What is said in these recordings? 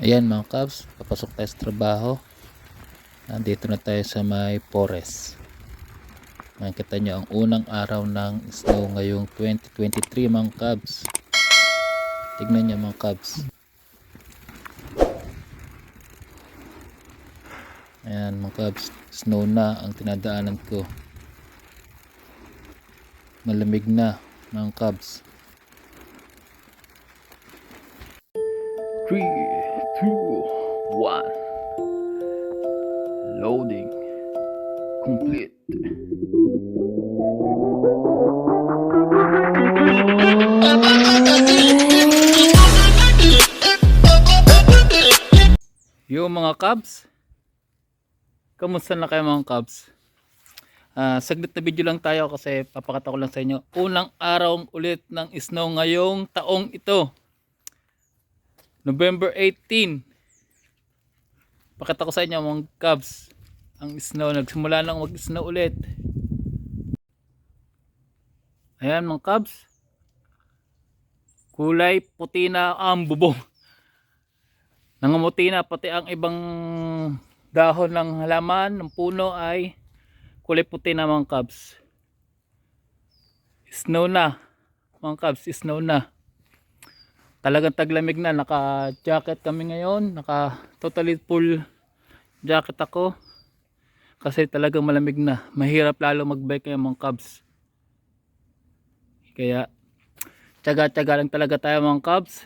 Ayan mga Cubs, papasok tayo sa trabaho. Nandito na tayo sa may forest. Makikita nyo ang unang araw ng snow ngayong 2023 mga Cubs. Tignan nyo mga Cubs. Ayan mga Cubs, snow na ang tinadaanan ko. Malamig na mga Cubs. 3, 2, 1. Loading complete. Yo mga Cubs, kamusta na kayo mga Cubs? Saglit na video lang tayo kasi papakita ko lang sa inyo unang araw ulit ng snow ngayong taong ito, November 18. Pakita ko sa inyo mga Cubs ang snow, nagsimula lang mag snow ulit. Ayan mga Cubs, kulay puti na ang bubong. Nangamuti na pati ang ibang dahon ng halaman ng puno ay kulay puti na mga Cubs. Snow na mga Cubs, snow na. Talagang taglamig na. Naka jacket kami ngayon, naka totally full jacket ako kasi talagang malamig na. Mahirap lalo magbike ngayon mga Cubs. Kaya tiyaga-tiyaga lang talaga tayo mga Cubs.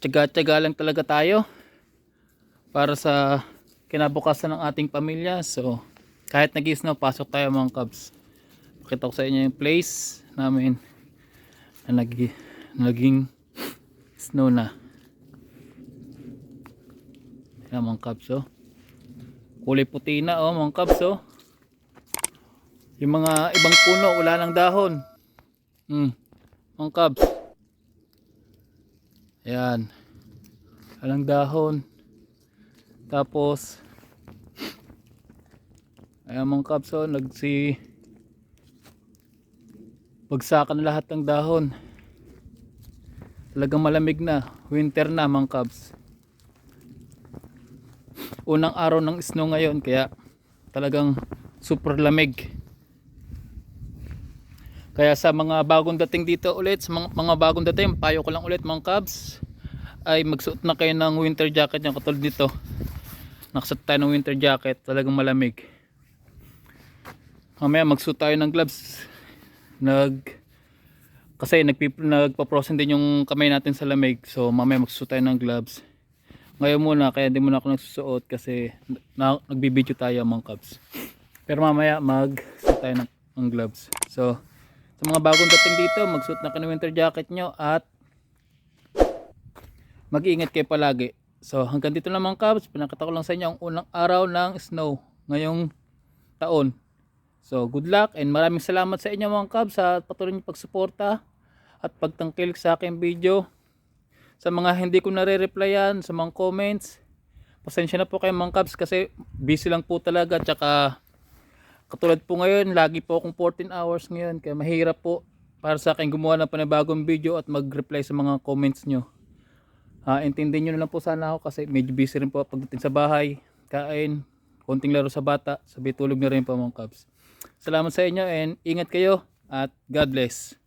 Tiyaga-tiyaga lang talaga tayo para sa kinabukasan ng ating pamilya. So kahit nag-snow, pasok tayo mga Cubs. Pakita ko sa inyo yung place namin na naging snow na. Yan mga Cubs oh. Kulay puti na oh mga Cubs oh. Yung mga ibang puno wala ng dahon. Mga Cubs. Ayan. Walang dahon. Tapos ayan mga Cubs oh, bagsakan na lahat ng dahon. Talagang malamig na, winter na mga Cubs. Unang araw ng snow ngayon kaya talagang super lamig. Kaya sa mga bagong dating dito ulit, sa mga bagong dating, payo ko lang ulit mga Cubs, ay magsuot na kayo ng winter jacket yung katulad nito. Nakasuot tayo ng winter jacket, talagang malamig. Mamaya magsuot tayo ng gloves. Kasi nagpa-frozen din yung kamay natin sa lamig. So mamaya magsuot tayo ng gloves. Ngayon muna, kaya di muna ako nagsusuot kasi nagbibideo tayo mga Cubs. Pero mamaya magsuot tayo ng gloves. So sa mga bagong dating dito, magsuot na kayo ng winter jacket nyo at mag-iingat kayo palagi. So hanggang dito lang mga Cubs, pinakita ko lang sa inyo ang unang araw ng snow ngayong taon. So good luck and maraming salamat sa inyo mga Cubs sa patuloy niyong pagsuporta at pagtangkilik sa aking video. Sa mga hindi ko nare-replyan sa mga comments, pasensya na po kayo mga Cubs kasi busy lang po talaga. Tsaka katulad po ngayon, lagi po akong 14 hours ngayon kaya mahirap po para sa akin gumawa ng panibagong video at mag-reply sa mga comments nyo. Intindihin nyo na lang po sana ako kasi medyo busy rin po pagdating sa bahay, kain, konting laro sa bata, sabi tulog na rin po mga Cubs. Salamat sa inyo and ingat kayo at God bless.